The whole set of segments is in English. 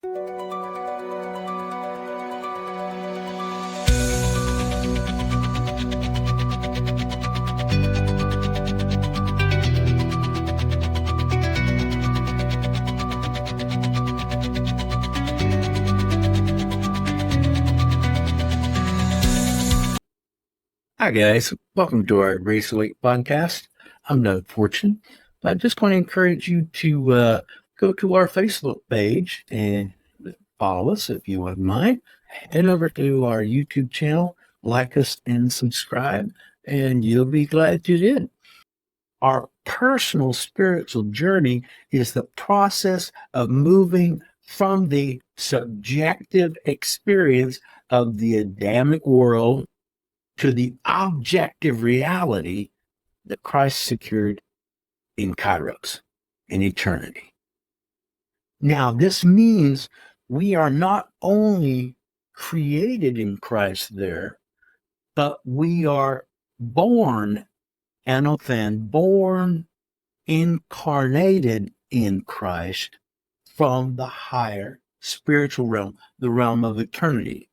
Hi, guys. Welcome to our Race Awake podcast. I'm Doug Fortune. I just want to encourage you to go to our Facebook page and follow us if you wouldn't mind. Head over to our YouTube channel, like us, and subscribe, and you'll be glad you did. Our personal spiritual journey is the process of moving from the subjective experience of the Adamic world to the objective reality that Christ secured in Kairos, in eternity. Now, this means we are not only created in Christ there, but we are born, anothen, born, incarnated in Christ from the higher spiritual realm, the realm of eternity.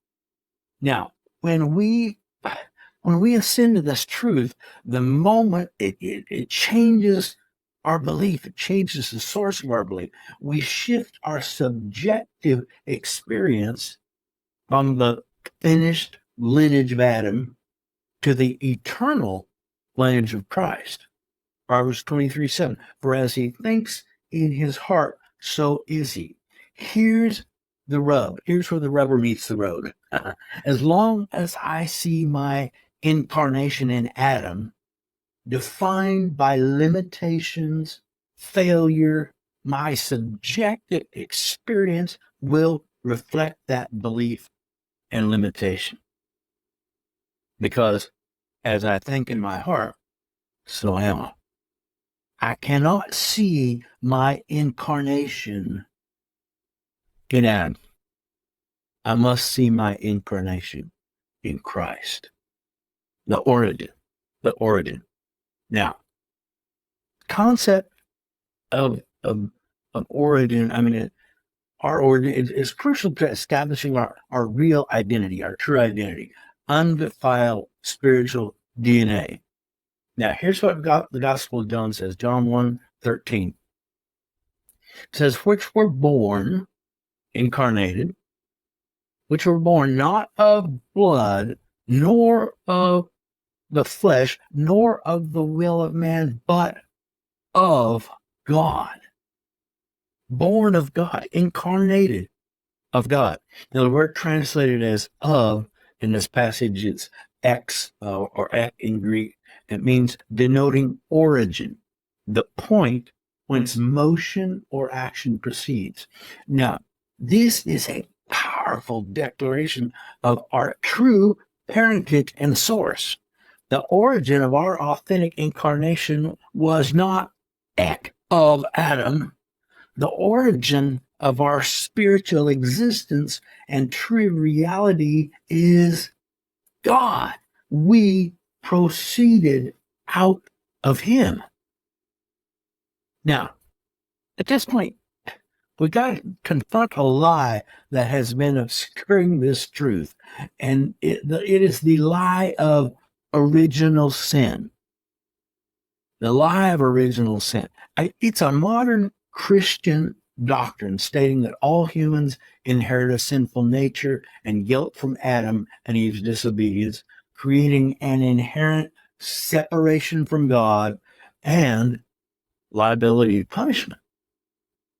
Now, when we ascend to this truth, the moment it changes our belief, it changes the source of our belief. We shift our subjective experience from the finished lineage of Adam to the eternal lineage of Christ. Proverbs 23:7. For as he thinks in his heart, so is he. Here's the rub. Here's where the rubber meets the road. As long as I see my incarnation in Adam defined by limitations, failure, my subjective experience will reflect that belief and limitation. Because as I think in my heart, so am I. I cannot see my incarnation in Adam. I must see my incarnation in Christ. The origin. Now, concept of origin, our origin is crucial to establishing our real identity, our true identity, undefiled spiritual DNA. Now, here's what the Gospel of John says, John 1:13. It says, which were born, incarnated, which were born not of blood, nor of the flesh, nor of the will of man, but of God. Born of God, incarnated of God. Now, the word translated as of in this passage is ex or ek in Greek. It means denoting origin, the point whence motion or action proceeds. Now, this is a powerful declaration of our true parentage and source. The origin of our authentic incarnation was not ek of Adam. The origin of our spiritual existence and true reality is God. We proceeded out of him. Now, at this point, we got to confront a lie that has been obscuring this truth, and it is the lie of original sin. The lie of original sin. It's a modern Christian doctrine stating that all humans inherit a sinful nature and guilt from Adam and Eve's disobedience, creating an inherent separation from God and liability to punishment.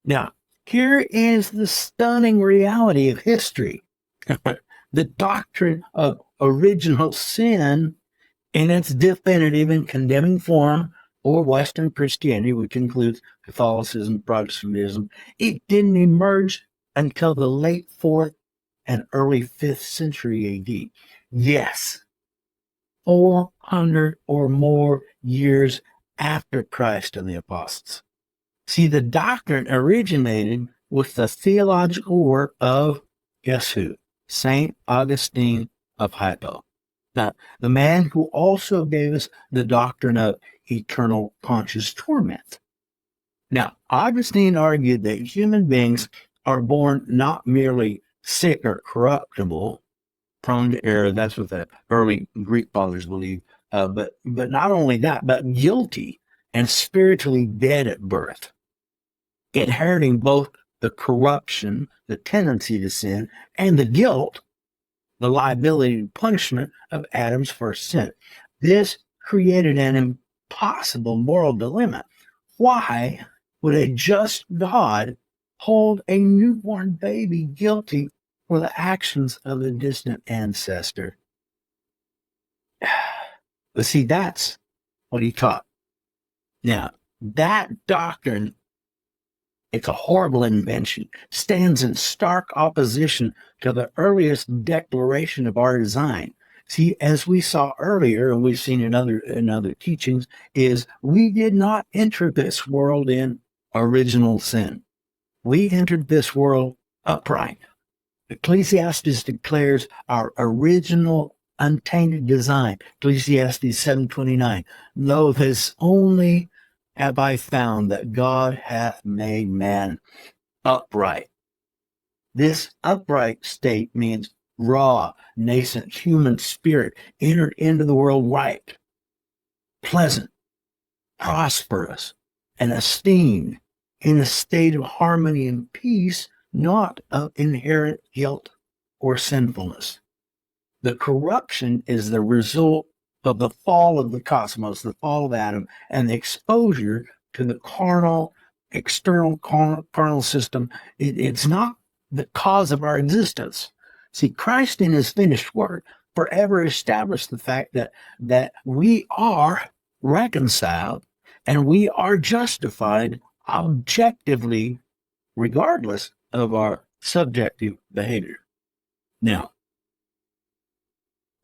Now, here is the stunning reality of history. The doctrine of original sin in its definitive and condemning form, or Western Christianity, which includes Catholicism, Protestantism, it didn't emerge until the late 4th and early 5th century AD. Yes, 400 or more years after Christ and the apostles. See, the doctrine originated with the theological work of, guess who? St. Augustine of Hippo. Now, the man who also gave us the doctrine of eternal conscious torment. Now, Augustine argued that human beings are born not merely sick or corruptible, prone to error. That's what the early Greek fathers believed. But not only that, but guilty and spiritually dead at birth, inheriting both the corruption, the tendency to sin, and the guilt, the liability and punishment of Adam's first sin. This created an impossible moral dilemma. Why would a just God hold a newborn baby guilty for the actions of a distant ancestor? But see, that's what he taught. Now, that doctrine, it's a horrible invention, stands in stark opposition to the earliest declaration of our design. See, as we saw earlier, and we've seen in other teachings, is we did not enter this world in original sin. We entered this world upright. Ecclesiastes declares our original untainted design. Ecclesiastes 7:29. Lo, this only have I found, that God hath made man upright. This upright state means raw, nascent human spirit entered into the world right, pleasant, prosperous, and esteemed, in a state of harmony and peace, not of inherent guilt or sinfulness. The corruption is the result of the fall of the cosmos, the fall of Adam, and the exposure to the external carnal system. It's not the cause of our existence. See, Christ in his finished work forever established the fact that we are reconciled and we are justified objectively, regardless of our subjective behavior. Now,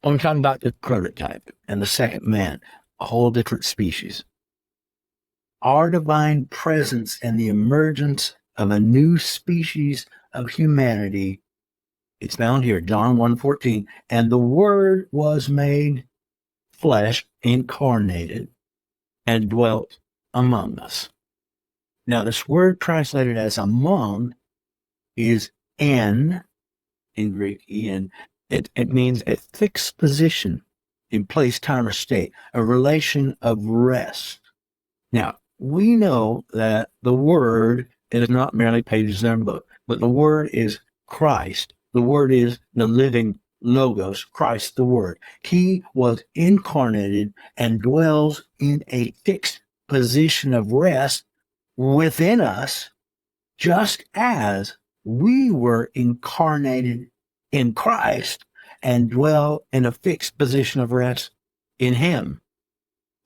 I'm talking about the prototype and the second man, a whole different species. Our divine presence and the emergence of a new species of humanity is found here, John 1:14. And the Word was made flesh, incarnated, and dwelt among us. Now, this word translated as among is in Greek, en. It means a fixed position in place, time, or state, a relation of rest. Now, we know that the Word is not merely pages in a book, but the Word is Christ. The Word is the living Logos, Christ the Word. He was incarnated and dwells in a fixed position of rest within us, just as we were incarnated in Christ and dwell in a fixed position of rest in him.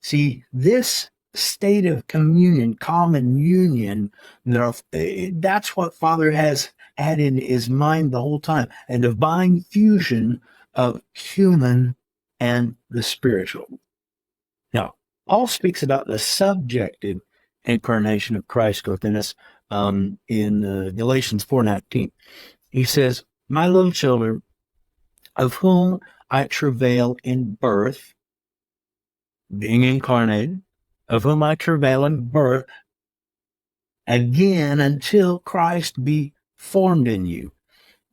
See, this state of communion, common union, that's what Father has had in his mind the whole time, a divine fusion of human and the spiritual. Now, Paul speaks about the subjective incarnation of Christ within us in Galatians 4:19. He says, my little children, of whom I travail in birth, being incarnated, of whom I travail in birth, again until Christ be formed in you.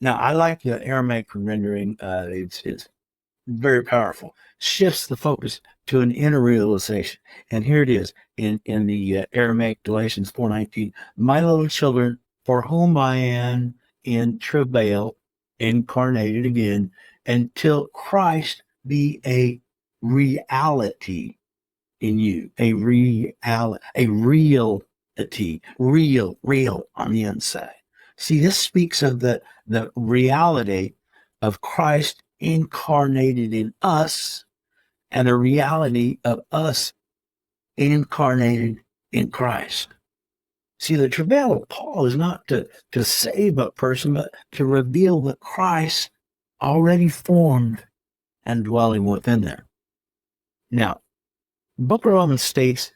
Now, I like the Aramaic rendering. It's very powerful. Shifts the focus to an inner realization. And here it is in the Aramaic Galatians 4:19. My little children, for whom I am in travail, incarnated again, until Christ be a reality in you, a reality, real on the inside. See, this speaks of the reality of Christ incarnated in us and the reality of us incarnated in Christ. See, the travail of Paul is not to save a person, but to reveal that Christ already formed and dwelling within there. Now, the book of Romans states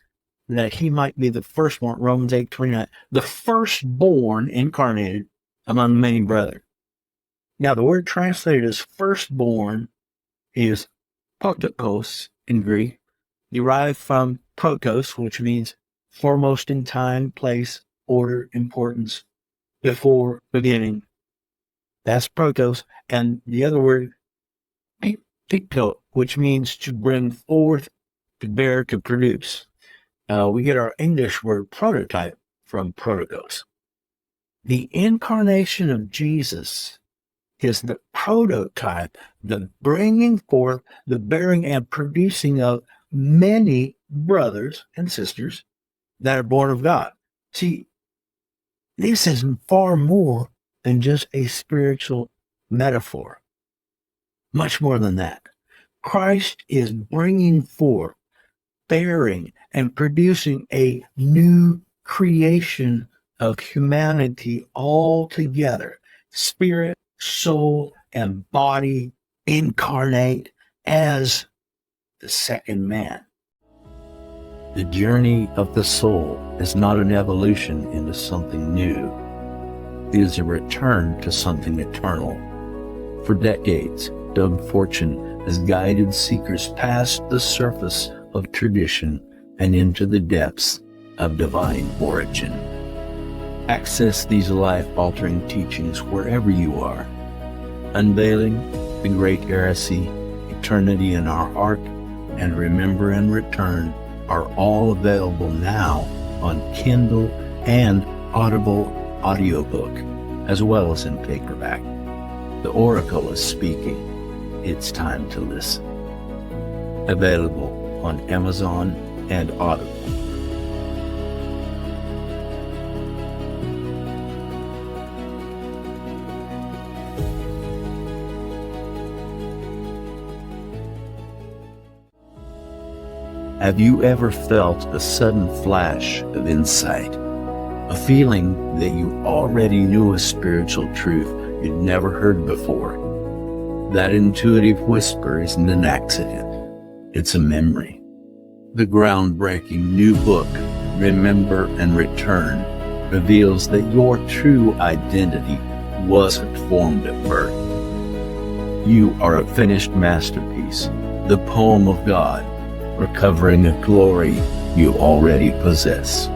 that he might be the firstborn, Romans 8:29, the firstborn incarnated among many brethren. Now, the word translated as firstborn is protokos in Greek, derived from protos, which means foremost in time, place, order, importance, before beginning. That's protos. And the other word, picto, which means to bring forth, to bear, to produce. We get our English word prototype from protos. The incarnation of Jesus is the prototype, the bringing forth, the bearing and producing of many brothers and sisters that are born of God. See, this is far more than just a spiritual metaphor. Much more than that. Christ is bringing forth, bearing, and producing a new creation of humanity all together. Spirit, soul, and body incarnate as the second man. The journey of the soul is not an evolution into something new. It is a return to something eternal. For decades, Doug Fortune has guided seekers past the surface of tradition and into the depths of divine origin. Access these life-altering teachings wherever you are. Unveiling the Great Heresy, Eternity in Our Heart, and Remember and Return are all available now on Kindle and Audible audiobook, as well as in paperback. The Oracle is speaking. It's time to listen. Available on Amazon and Audible. Have you ever felt a sudden flash of insight? A feeling that you already knew a spiritual truth you'd never heard before? That intuitive whisper isn't an accident. It's a memory. The groundbreaking new book, Remember and Return, reveals that your true identity wasn't formed at birth. You are a finished masterpiece, the poem of God, recovering a glory you already possess.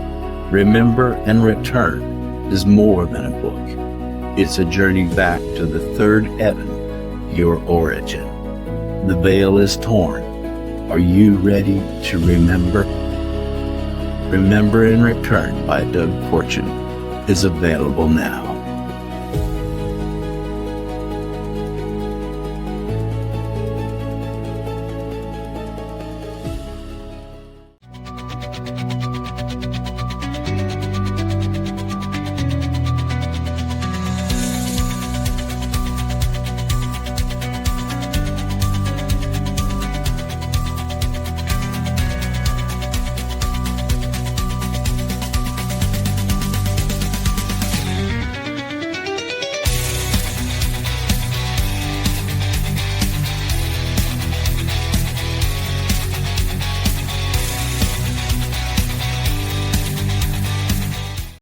Remember and Return is more than a book. It's a journey back to the third heaven, your origin. The veil is torn. Are you ready to remember? Remember and Return by Doug Fortune is available now.